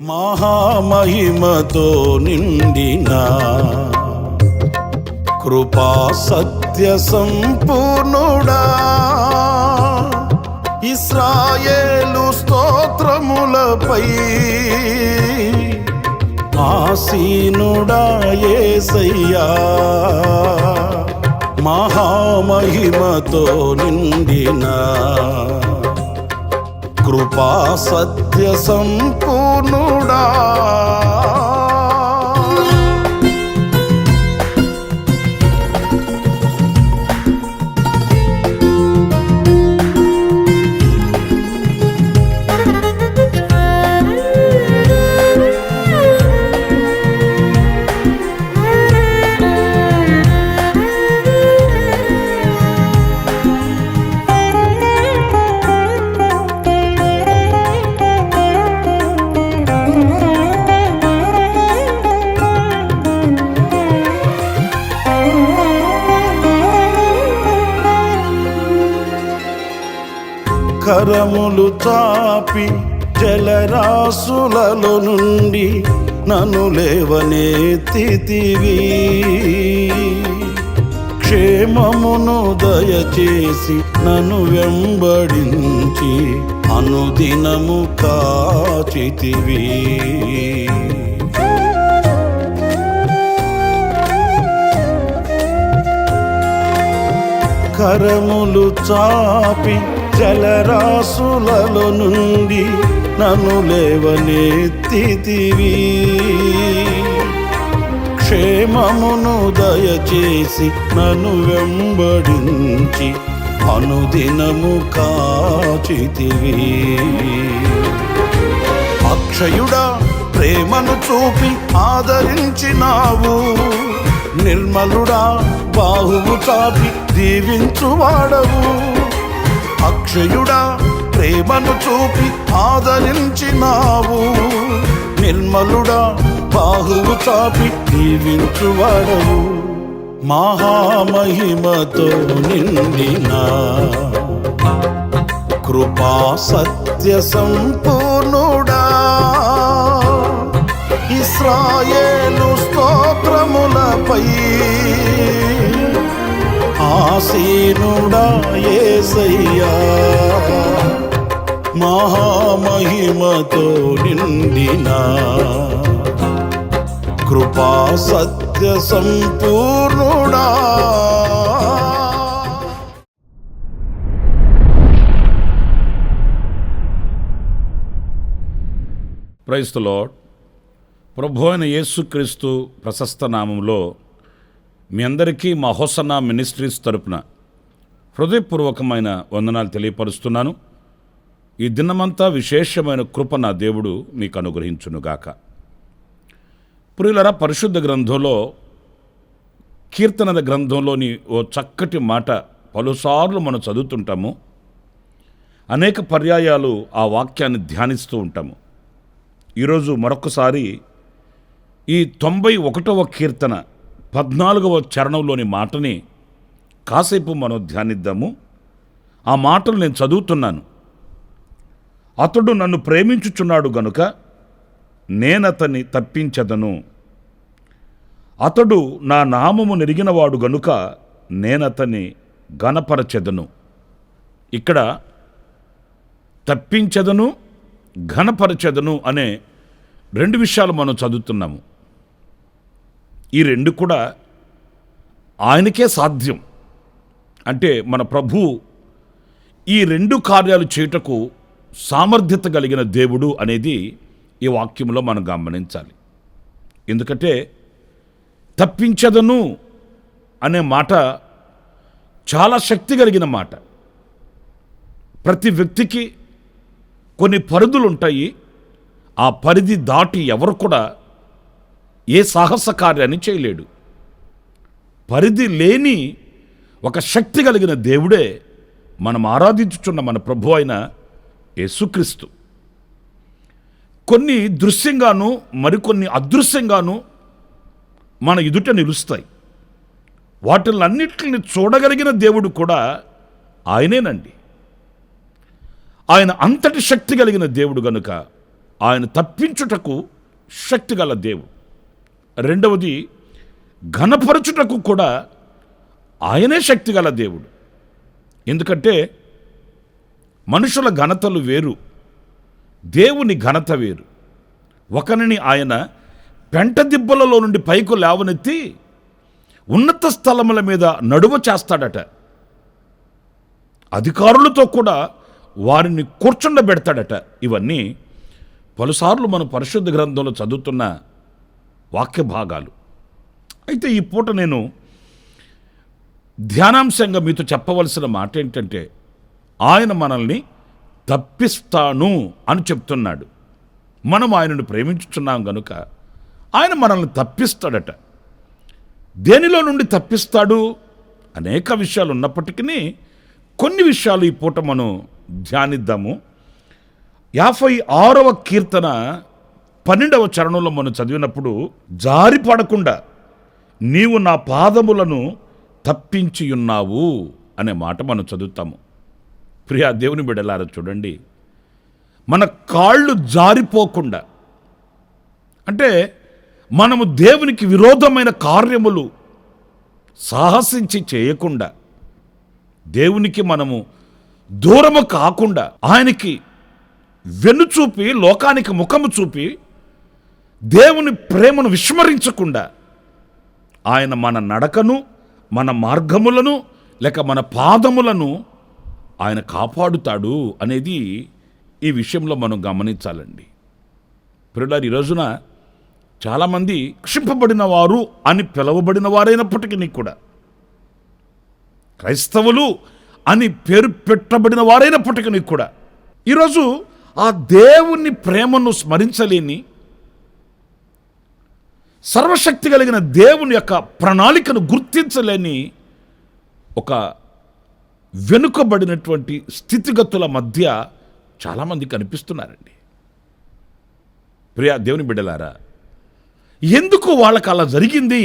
మహామహిమతో నిండిన కృపా సత్య సంపూర్ణుడా, ఇశ్రాయేలు స్తోత్రములపై ఆసీనుడా యేసయ్యా, మహామహిమతో నిండిన కృపా సత్య సంపూర్ణుడా. కరములు చాపి జలరాశులలో నుండి నన్ను లేవనెత్తితివి, క్షేమమును దయచేసి నన్ను వెంబడించి అనుదినము కాచితివి. కరములు చాపి జలరాశులలో నుండి నన్ను లేవనెత్తితివి, క్షేమమును దయచేసి నన్ను వెంబడించి అనుదినము కాచితివి. అక్షయుడా ప్రేమను చూపి ఆదరించినావు, నిర్మలుడా బాహువు చాపి దీవించువాడవు. అక్షయుడా ప్రేమను చూపి ఆదరించినావు, నిర్మలుడా బాహువు చాపి దీవించువాడవు. మహామహిమతో నిండిన కృపా సత్య సంపూర్ణుడా, ఇశ్రాయేలు స్తోత్రములపై ఆసీనుడా యేసయ్యా, మహామహిమతో నిండిన కృపా సత్య సంపూర్ణుడా. Praise the lord. ప్రభు అయిన యేసుక్రీస్తు ప్రశస్త నామంలో మీ అందరికీ మా హోసన్నా మినిస్ట్రీస్ తరపున హృదయపూర్వకమైన వందనాలు తెలియపరుస్తున్నాను. ఈ దినమంతా విశేషమైన కృప నా దేవుడు మీకు అనుగ్రహించునుగాక. ప్రియులరా, పరిశుద్ధ గ్రంథంలో కీర్తనల గ్రంథంలోని ఓ చక్కటి మాట పలుసార్లు మనం చదువుతుంటాము, అనేక పర్యాయాలు ఆ వాక్యాన్ని ధ్యానిస్తూ ఉంటాము. ఈరోజు మరొకసారి ఈ 91వ కీర్తన 14వ చరణంలోని మాటని కాసేపు మనం ధ్యానిద్దాము. ఆ మాటలు నేను చదువుతున్నాను. అతడు నన్ను ప్రేమించుచున్నాడు గనుక నేనతన్ని తప్పించదను, అతడు నా నామము నెరిగినవాడు గనుక నేనతన్ని ఘనపరచెదను. ఇక్కడ తప్పించదను, ఘనపరచెదను అనే రెండు విషయాలు మనం చదువుతున్నాము. ఈ రెండు కూడా ఆయనకే సాధ్యం. అంటే మన ప్రభు ఈ రెండు కార్యాలు చేయుటకు సామర్థ్యత కలిగిన దేవుడు అనేది ఈ వాక్యంలో మనం గమనించాలి. ఎందుకంటే తప్పించదను అనే మాట చాలా శక్తి కలిగిన మాట. ప్రతి వ్యక్తికి కొన్ని పరిధులు ఉంటాయి. ఆ పరిధి దాటి ఎవరు కూడా ఏ సాహస కార్యాన్ని చేయలేడు. పరిధి లేని ఒక శక్తి కలిగిన దేవుడే మనం ఆరాధించుచున్న మన ప్రభు అయిన యేసుక్రీస్తు. కొన్ని దృశ్యంగాను మరికొన్ని అదృశ్యంగాను మన ఎదుట నిలుస్తాయి. వాటిలన్నిటిని చూడగలిగిన దేవుడు కూడా ఆయనేనండి. ఆయన అంతటి శక్తి కలిగిన దేవుడు గనుక ఆయన తప్పించుటకు శక్తిగల దేవుడు. రెండవది, ఘనపరచుటకు కూడా ఆయనే శక్తిగల దేవుడు. ఎందుకంటే మనుషుల ఘనతలు వేరు, దేవుని ఘనత వేరు. ఒకరిని ఆయన పెంట దిబ్బలలో నుండి పైకి లేవనెత్తి ఉన్నత స్థలముల మీద నడువ చేస్తాడట. అధికారులతో కూడా వారిని కూర్చుండబెడతాడట. ఇవన్నీ పలుసార్లు మనం పరిశుద్ధ గ్రంథంలో చదువుతున్న వాక్య భాగాలు. అయితే ఈ పూట నేను ధ్యానాంశంగా మీతో చెప్పవలసిన మాట ఏంటంటే, ఆయన మనల్ని తప్పిస్తాను అని చెప్తున్నాడు. మనం ఆయనను ప్రేమించుచున్నాం గనుక ఆయన మనల్ని తప్పిస్తాడట. దేనిలో నుండి తప్పిస్తాడు? అనేక విషయాలు ఉన్నప్పటికీ కొన్ని విషయాలు ఈ పూట మనం ధ్యానిద్దాము. 56వ కీర్తన 12వ చరణంలో మనం చదివినప్పుడు, జారి పడకుండా నీవు నా పాదములను తప్పించి ఉన్నావు అనే మాట మనం చదువుతాము. ప్రియా దేవుని బిడ్డలారా, చూడండి, మన కాళ్ళు జారిపోకుండా, అంటే మనము దేవునికి విరోధమైన కార్యములు సాహసించి చేయకుండా, దేవునికి మనము దూరము కాకుండా, ఆయనకి వెన్నుచూపి లోకానికి ముఖము చూపి దేవుని ప్రేమను విస్మరించకుండా, ఆయన మన నడకను, మన మార్గములను, లేక మన పాదములను ఆయన కాపాడుతాడు అనేది ఈ విషయంలో మనం గమనించాలండి. ప్రియులారా, ఈ రోజున చాలామంది రక్షింపబడిన వారు అని పిలువబడిన వారైనప్పటికీ కూడా, క్రైస్తవులు అని పేరు పెట్టబడిన వారైనప్పటికీ కూడా, ఈరోజు ఆ దేవుని ప్రేమను స్మరించలేని, సర్వశక్తి కలిగిన దేవుని యొక్క ప్రణాళికను గుర్తించలేని ఒక వెనుకబడినటువంటి స్థితిగతుల మధ్య చాలామంది కనిపిస్తున్నారండి. ప్రియా దేవుని బిడ్డలారా, ఎందుకు వాళ్ళకి అలా జరిగింది?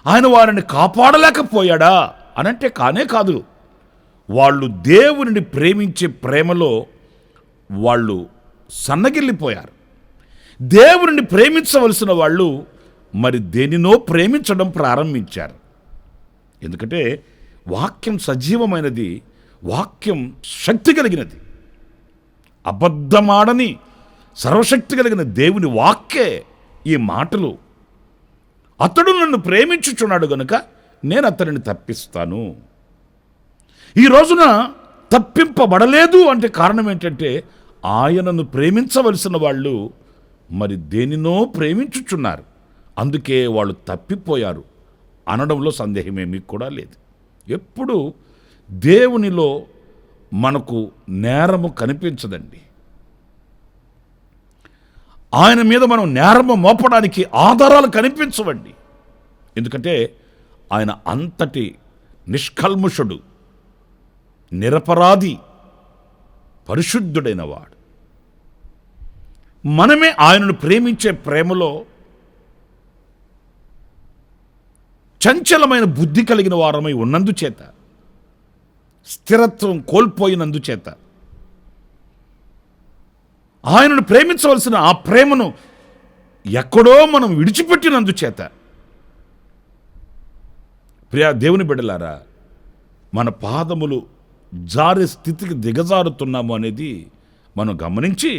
ఆయన వారిని కాపాడలేకపోయాడా అనంటే కానే కాదు. వాళ్ళు దేవునిని ప్రేమించే ప్రేమలో వాళ్ళు సన్నగిల్లిపోయారు. దేవునిని ప్రేమించవలసిన వాళ్ళు మరి దేనినో ప్రేమించడం ప్రారంభించారు. ఎందుకంటే వాక్యం సజీవమైనది, వాక్యం శక్తి కలిగినది. అబద్ధమాడని సర్వశక్తి కలిగిన దేవుని వాక్యే ఈ మాటలు. అతడు నన్ను ప్రేమించుచున్నాడు గనుక నేను అతనిని తప్పిస్తాను. ఈ రోజున తప్పింపబడలేదు అంటే కారణం ఏంటంటే, ఆయనను ప్రేమించవలసిన వాళ్ళు మరి దేనినో ప్రేమించుచున్నారు, అందుకే వాళ్ళు తప్పిపోయారు అనడంలో సందేహమేమీ కూడా లేదు. ఎప్పుడు దేవునిలో మనకు నేరము కనిపించదండి. ఆయన మీద మనం నేరము మోపడానికి ఆధారాలు కనిపించవండి. ఎందుకంటే ఆయన అంతటి నిష్కల్ముషుడు, నిరపరాధి, పరిశుద్ధుడైన వాడు. మనమే ఆయనను ప్రేమించే ప్రేమలో చంచలమైన బుద్ధి కలిగిన వారమై ఉన్నందుచేత, స్థిరత్వం కోల్పోయినందుచేత, ఆయనను ప్రేమించవలసిన ఆ ప్రేమను ఎక్కడో మనం విడిచిపెట్టినందుచేత, ప్రియా దేవుని బిడ్డలారా, మన పాదములు జారే స్థితికి దిగజారుతున్నాము అనేది మనం గమనించి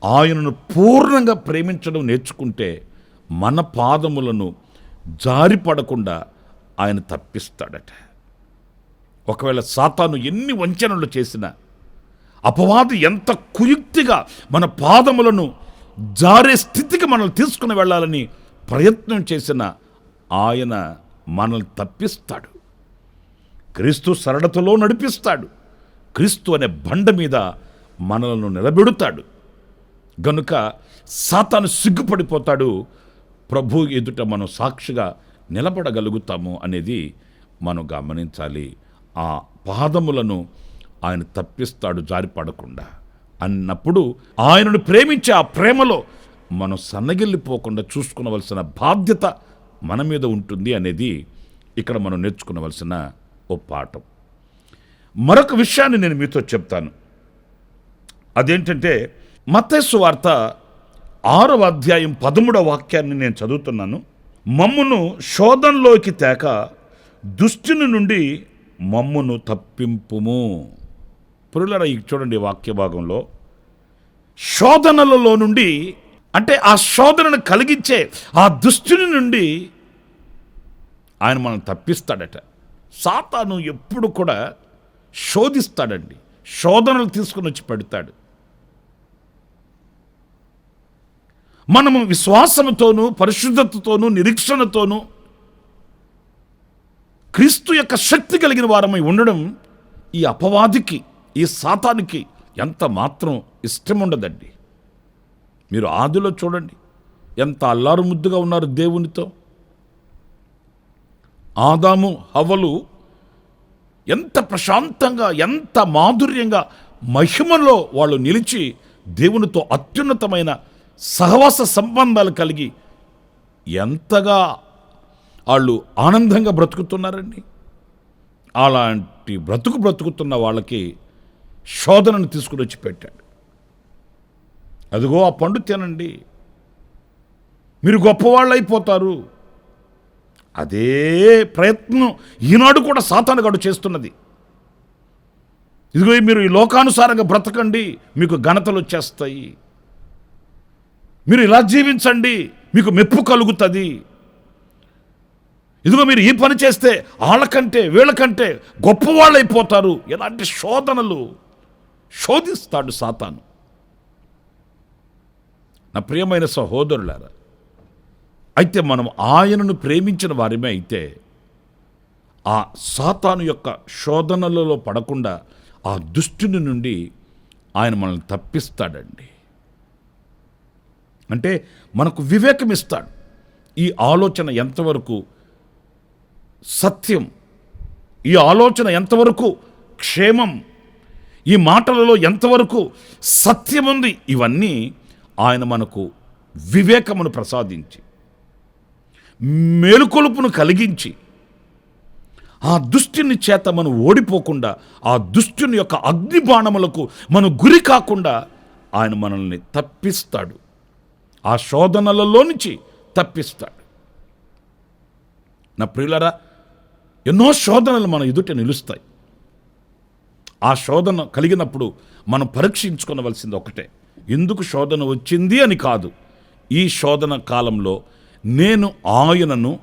ఆయనను పూర్ణంగా ప్రేమించడం నేర్చుకుంటే మన పాదములను జారిపడకుండా ఆయన తప్పిస్తాడట. ఒకవేళ సాతాను ఎన్ని వంచనలు చేసినా, అపవాది ఎంత కుయుక్తిగా మన పాదములను జారే స్థితికి మనల్ని తీసుకుని వెళ్ళాలని ప్రయత్నం చేసినా ఆయన మనల్ని తప్పిస్తాడు. క్రీస్తు సరళతలో నడిపిస్తాడు. క్రీస్తు అనే బండ మీద మనలను నిలబెడతాడు. గనుక సాతాను సిగ్గుపడిపోతాడు. ప్రభు ఎదుట మనం సాక్షిగా నిలబడగలుగుతాము అనేది మనం గమనించాలి. ఆ పాదములను ఆయన తప్పిస్తాడు జారిపడకుండా అన్నప్పుడు ఆయనను ప్రేమించే ఆ ప్రేమలో మనం సన్నగిల్లిపోకుండా చూసుకునవలసిన బాధ్యత మన మీద ఉంటుంది అనేది ఇక్కడ మనం నేర్చుకునవలసిన ఓ పాఠం. మరొక విషయాన్ని నేను మీతో చెప్తాను. అదేంటంటే, మత్తయి సువార్త 6వ అధ్యాయం 13వ వాక్యాన్ని నేను చదువుతున్నాను. మమ్మును శోధనలోకి తేక దుష్టుని నుండి మమ్మును తప్పింపుము. పురులరా, చూడండి వాక్య భాగంలో శోధనలలో నుండి, అంటే ఆ శోధనను కలిగించే ఆ దుష్టుని నుండి ఆయన మనం తప్పిస్తాడట. సాతాను ఎప్పుడు కూడా శోధిస్తాడండి, శోధనలు తీసుకుని వచ్చి పెడతాడు. మనము విశ్వాసముతోనూ పరిశుద్ధతతోనూ నిరీక్షణతోనూ క్రీస్తు యొక్క శక్తి కలిగిన వారమై ఉండడం ఈ అపవాదికి, ఈ సాతానికి ఎంత మాత్రం ఇష్టం ఉండదండి. మీరు ఆదిలో చూడండి, ఎంత అల్లారు ముద్దుగా ఉన్నారు దేవునితో. ఆదాము హవ్వలు ఎంత ప్రశాంతంగా, ఎంత మాధుర్యంగా, మహిమలో వాళ్ళు నిలిచి దేవునితో అత్యున్నతమైన సహవాస సంబంధాలు కలిగి ఎంతగా వాళ్ళు ఆనందంగా బ్రతుకుతున్నారండి. అలాంటి బ్రతుకుతున్న వాళ్ళకి శోధనను తీసుకుని వచ్చి పెట్టాడు. అదిగో ఆ పండు తినండి, మీరు గొప్పవాళ్ళు అయిపోతారు. అదే ప్రయత్నం ఈనాడు కూడా సాతానుగాడు చేస్తున్నది. ఇదిగో మీరు ఈ లోకానుసారంగా బ్రతకండి, మీకు ఘనతలు వచ్చేస్తాయి. మీరు ఇలా జీవించండి, మీకు మెప్పు కలుగుతుంది. ఇదిగో మీరు ఈ పని చేస్తే వాళ్ళకంటే వీళ్ళకంటే గొప్పవాళ్ళు అయిపోతారు. ఎలాంటి శోధనలు శోధిస్తాడు సాతాను. నా ప్రియమైన సహోదరులారా, అయితే మనం ఆయనను ప్రేమించిన వారిమే అయితే ఆ సాతాను యొక్క శోధనలలో పడకుండా ఆ దుష్టుని నుండి ఆయన మనల్ని తప్పిస్తాడండి. అంటే మనకు వివేకం ఇస్తాడు. ఈ ఆలోచన ఎంతవరకు సత్యం, ఈ ఆలోచన ఎంతవరకు క్షేమం, ఈ మాటలలో ఎంతవరకు సత్యం ఉంది, ఇవన్నీ ఆయన మనకు వివేకమును ప్రసాదించి, మేలుకొలుపును కలిగించి, ఆ దుష్టుని చేత మనం ఓడిపోకుండా, ఆ దుష్టుని యొక్క అగ్నిబాణములకు మనం గురి కాకుండా ఆయన మనల్ని తప్పిస్తాడు. ఆ శోధనలలో నుంచి తప్పిస్తాడు. నా ప్రియులరా, ఎన్నో శోధనలు మన ఎదుట నిలుస్తాయి. ఆ శోధన కలిగినప్పుడు మనం పరీక్షించుకోవలసింది ఒకటే, ఎందుకు శోధన వచ్చింది అని కాదు. ఈ శోధన కాలంలో నేను ఆయనను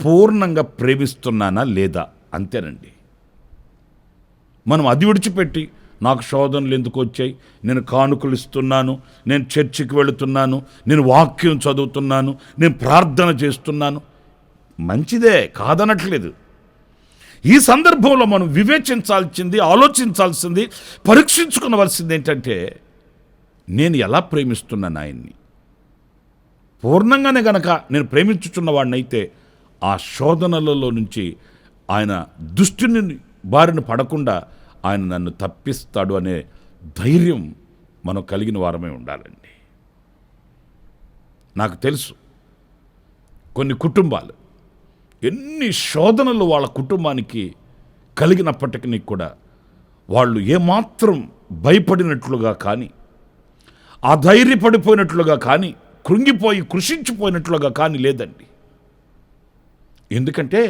పూర్ణంగా ప్రేమిస్తున్నానా లేదా, అంతేనండి. మనం అది విడిచిపెట్టి నాకు శోధనలు ఎందుకు వచ్చాయి, నేను కానుకలు ఇస్తున్నాను, నేను చర్చికి వెళుతున్నాను, నేను వాక్యం చదువుతున్నాను, నేను ప్రార్థన చేస్తున్నాను, మంచిదే, కాదనట్లేదు. ఈ సందర్భంలో మనం వివేచించాల్సింది, ఆలోచించాల్సింది, పరీక్షించుకోవలసింది ఏంటంటే, నేను ఎలా ప్రేమిస్తున్నాను ఆయన్ని. పూర్ణంగానే గనక నేను ప్రేమించుచున్నవాడినైతే ఆ శోధనలలో నుంచి ఆయన దుష్టుని బారిన పడకుండా ఆయన నన్ను తప్పిస్తాడు అనే ధైర్యం మనం కలిగిన వారమే ఉండాలండి. నాకు తెలుసు కొన్ని కుటుంబాలు ఎన్ని శోధనలు వాళ్ళ కుటుంబానికి కలిగినప్పటికీ కూడా వాళ్ళు ఏమాత్రం భయపడినట్లుగా కానీ, అధైర్యపడిపోయినట్లుగా కానీ, కృంగిపోయి కృషించిపోయినట్లుగా కానీ లేదండి. ఎందుకంటే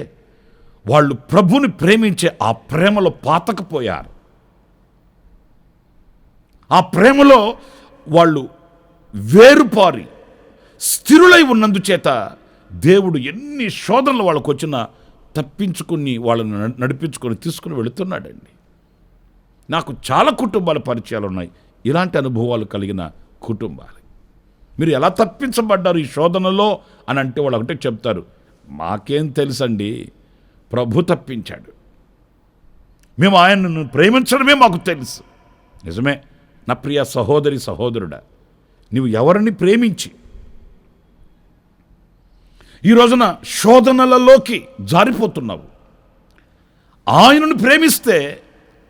వాళ్ళు ప్రభుని ప్రేమించే ఆ ప్రేమలో పాతకపోయారు. ఆ ప్రేమలో వాళ్ళు వేరుపారి స్థిరులై ఉన్నందుచేత దేవుడు ఎన్ని శోధనలు వాళ్ళకు వచ్చినా తప్పించుకుని వాళ్ళని నడిపించుకొని తీసుకుని వెళుతున్నాడండి. నాకు చాలా కుటుంబాల పరిచయాలు ఉన్నాయి, ఇలాంటి అనుభవాలు కలిగిన కుటుంబాలు. మీరు ఎలా తప్పించబడ్డారు ఈ శోధనలో అని అంటే వాళ్ళు ఒకటే చెప్తారు, మాకేం తెలుసండి, ప్రభు తప్పించాడు, మేము ఆయనను ప్రేమించడమే మాకు తెలుసు. నిజమే నా ప్రియ సహోదరి సహోదరుడా, నీవు ఎవరిని ప్రేమించి ఈ రోజున శోధనలలోకి జారిపోతున్నావు, ఆయనను ప్రేమిస్తే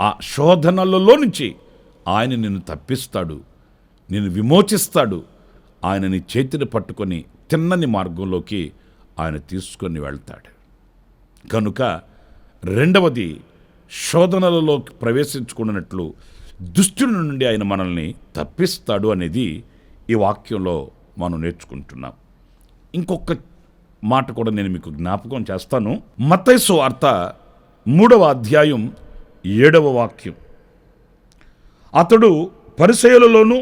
ఆ శోధనలలో నుంచి ఆయన నిన్ను తప్పిస్తాడు, నిన్ను విమోచిస్తాడు. ఆయన నీ చేతిని పట్టుకొని తిన్నని మార్గంలోకి ఆయన తీసుకొని వెళ్తాడు. కనుక రెండవది, శోధనలలోకి ప్రవేశించుకున్నట్లు దుష్టుని నుండి ఆయన మనల్ని తప్పిస్తాడు అనేది ఈ వాక్యంలో మనం నేర్చుకుంటున్నాం. ఇంకొక మాట కూడా నేను మీకు జ్ఞాపకం చేస్తాను. మత్తయి సువార్త 3వ అధ్యాయం 7వ వాక్యం. అతడు పరిసయ్యులలోను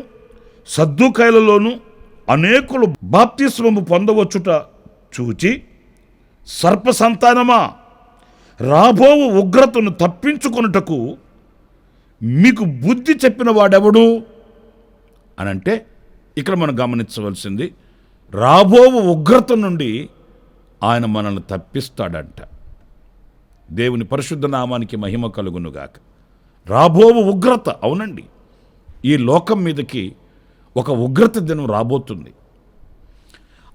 సద్దూకాయలలోను అనేకులు బాప్తిస్మము పొందవచ్చుట చూచి, సర్ప సంతానమా, రాబోవు ఉగ్రతను తప్పించుకొనుటకు మీకు బుద్ధి చెప్పిన వాడెవడు అనంటే, ఇక్కడ మనం గమనించవలసింది, రాబోవు ఉగ్రత నుండి ఆయన మనల్ని తప్పిస్తాడంట. దేవుని పరిశుద్ధ నామానికి మహిమ కలుగునుగాక. రాబోవు ఉగ్రత, అవునండి, ఈ లోకం మీదకి ఒక ఉగ్రత దినం రాబోతుంది.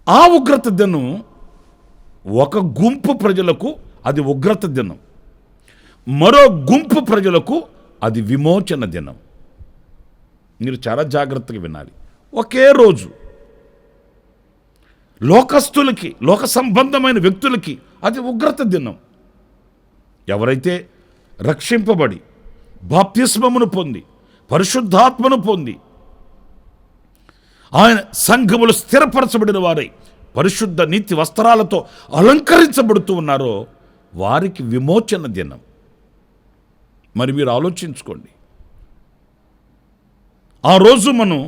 ఆ ఉగ్రత దినం ఒక గుంపు ప్రజలకు అది ఉగ్రత దినం, మరో గుంపు ప్రజలకు అది విమోచన దినం. మీరు చాలా జాగ్రత్తగా వినాలి. ఒకే రోజు లోకస్తులకి, లోక సంబంధమైన వ్యక్తులకి అది ఉగ్రత దినం. ఎవరైతే రక్షింపబడి బాప్తిస్మమును పొంది పరిశుద్ధాత్మను పొంది ఆయన సంఘములు స్థిరపరచబడిన వారై పరిశుద్ధ నీతి వస్త్రాలతో అలంకరించబడుతూ ఉన్నారో వారికి విమోచన దినం. మరి మీరు ఆలోచించుకోండి, ఆ రోజు మనం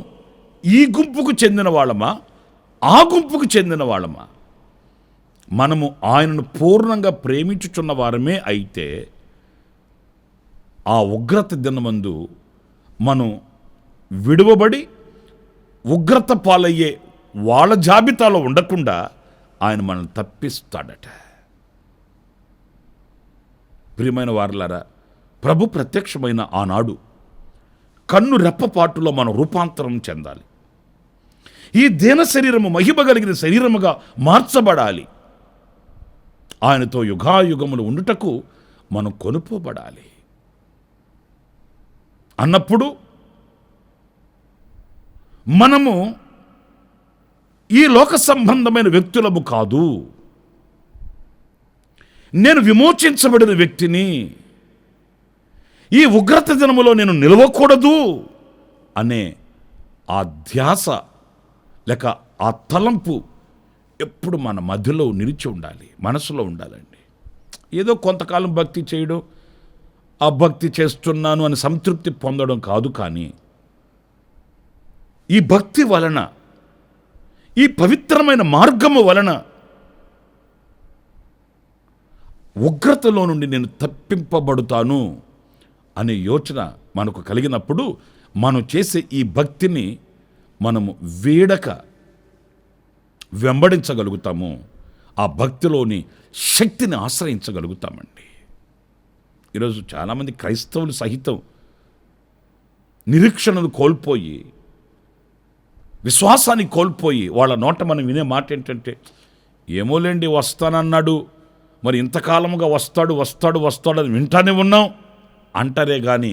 ఈ గుంపుకు చెందిన వాళ్ళమా, ఆ గుంపుకు చెందిన వాళ్ళమా? మనము ఆయనను పూర్ణంగా ప్రేమించుచున్న వారమే అయితే ఆ ఉగ్రత దినమందు మనం విడువబడి ఉగ్రత పాలయ్యే వాళ్ళ జాబితాలో ఉండకుండా ఆయన మనల్ని తప్పిస్తాడట. ప్రియమైన వారలారా, ప్రభు ప్రత్యక్షమైన ఆనాడు కన్ను రెప్పపాటులో మనం రూపాంతరం చెందాలి. ఈ దేన శరీరము మహిమ కలిగిన శరీరముగా మార్చబడాలి. ఆయనతో యుగాయుగములు ఉండుటకు మనం కొనుపోబడాలి. అన్నప్పుడు మనము ఈ లోక సంబంధమైన వ్యక్తులము కాదు, నేను విమోచించబడిన వ్యక్తిని, ఈ ఉగ్రత దినములో నేను నిలవకూడదు అనే ఆ ధ్యాస లేక ఆ తలంపు ఎప్పుడు మన మధ్యలో నిలిచి ఉండాలి, మనసులో ఉండాలండి. ఏదో కొంతకాలం భక్తి చేయడం, ఆ భక్తి చేస్తున్నాను అని సంతృప్తి పొందడం కాదు, కానీ ఈ భక్తి వలన, ఈ పవిత్రమైన మార్గము వలన ఉగ్రతలో నుండి నేను తప్పింపబడుతాను అనే యోచన మనకు కలిగినప్పుడు మనం చేసే ఈ భక్తిని మనము వీడక వెంబడించగలుగుతాము. ఆ భక్తిలోని శక్తిని ఆశ్రయించగలుగుతామండి. ఈరోజు చాలామంది క్రైస్తవులు సహితం నిరీక్షణను కోల్పోయి, విశ్వాసాన్ని కోల్పోయి, వాళ్ళ నోట మనం వినే మాట ఏంటంటే, ఏమోలేండి వస్తానన్నాడు, మరి ఇంతకాలముగా వస్తాడు వస్తాడు వస్తాడు అని వింటానే ఉన్నాం అంటారే కానీ,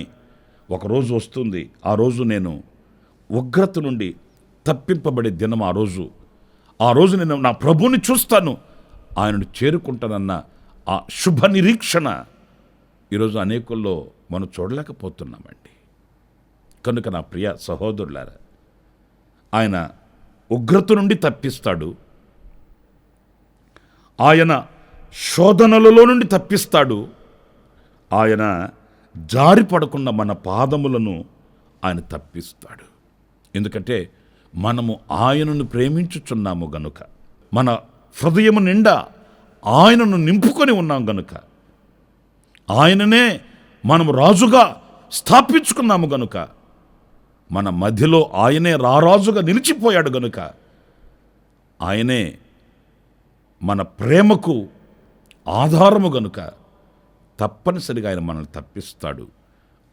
ఒకరోజు వస్తుంది, ఆ రోజు నేను ఉగ్రత నుండి తప్పింపబడే దినం. ఆ రోజు నేను నా ప్రభువుని చూస్తాను, ఆయనను చేరుకుంటానన్న ఆ శుభ నిరీక్షణ ఈరోజు అనేకుల్లో మనం చూడలేకపోతున్నామండి. కనుక నా ప్రియ సహోదరులారా, ఆయన ఉగ్రత నుండి తప్పిస్తాడు, ఆయన శోధనలలో నుండి తప్పిస్తాడు, ఆయన జారిపడకుండా మన పాదములను ఆయన తప్పిస్తాడు. ఎందుకంటే మనము ఆయనను ప్రేమించుచున్నాము గనుక, మన హృదయము నిండా ఆయనను నింపుకొని ఉన్నాం గనుక, ఆయననే మనము రాజుగా స్థాపించుకున్నాము గనుక, మన మధ్యలో ఆయనే రారాజుగా నిలిచిపోయాడు గనుక, ఆయనే మన ప్రేమకు ఆధారము గనుక తప్పనిసరిగా ఆయన మనల్ని తప్పిస్తాడు,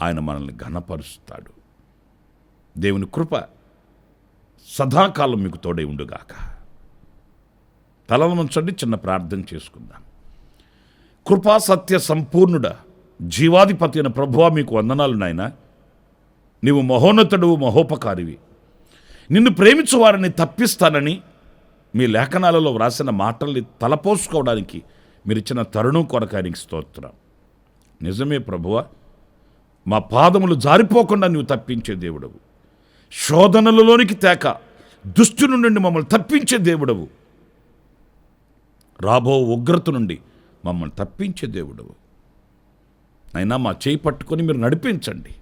ఆయన మనల్ని ఘనపరుస్తాడు. దేవుని కృప సదాకాలం మీకు తోడై ఉండుగాక. తలలు ఉంచండి, చిన్న ప్రార్థన చేసుకుందాం. కృపా సత్య సంపూర్ణుడ, జీవాధిపతి అయిన ప్రభువా, మీకు వందనాలు నాయనా. నీవు మహోన్నతుడు, మహోపకారివి. నిన్ను ప్రేమించు వారిని తప్పిస్తానని మీ లేఖనాలలో వ్రాసిన మాటల్ని తలపోసుకోవడానికి మీరు ఇచ్చిన తరుణం కొరకు ఆయనకి స్తోత్రం. నిజమే ప్రభువా, మా పాదములు జారిపోకుండా నువ్వు తప్పించే దేవుడవు. శోధనలలోనికి తేక దుష్టుని నుండి మమ్మల్ని తప్పించే దేవుడవు. రాబో ఉగ్రత నుండి మమ్మల్ని తప్పించే దేవుడవు. అయినా మా చేయి పట్టుకొని మీరు నడిపించండి.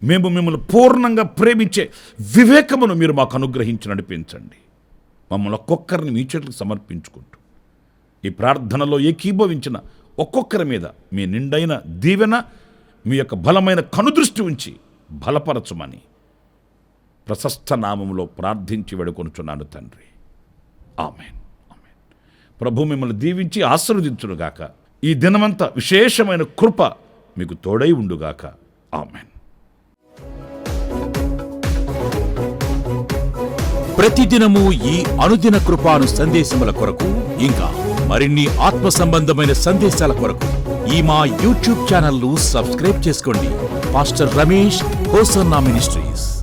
మేము మిమ్మల్ని పూర్ణంగా ప్రేమించే వివేకమును మీరు మాకు అనుగ్రహించి నడిపించండి. మమ్మల్ని ఒక్కొక్కరిని మీ చేతులకు సమర్పించుకుంటూ ఈ ప్రార్థనలో ఏకీభవించిన ఒక్కొక్కరి మీద మీ నిండైన దీవెన, మీ యొక్క బలమైన కనుదృష్టి ఉంచి బలపరచమని ప్రశస్త నామములో ప్రార్థించి వేడుకొనుచున్నాను తండ్రి. ఆమేన్. ఆమేన్. ప్రభు మిమ్మల్ని దీవించి ఆశీర్వదించునుగాక. ఈ దినమంతా విశేషమైన కృప మీకు తోడై ఉండుగాక. ఆమేన్. ప్రతిదినము ఈ అనుదిన కృపాను సందేశముల కొరకు, ఇంకా మరిన్ని ఆత్మ సంబంధమైన సందేశాల కొరకు ఈ మా యూట్యూబ్ ఛానల్ ను సబ్స్క్రైబ్ చేసుకోండి. Pastor Ramesh hosanna ministries.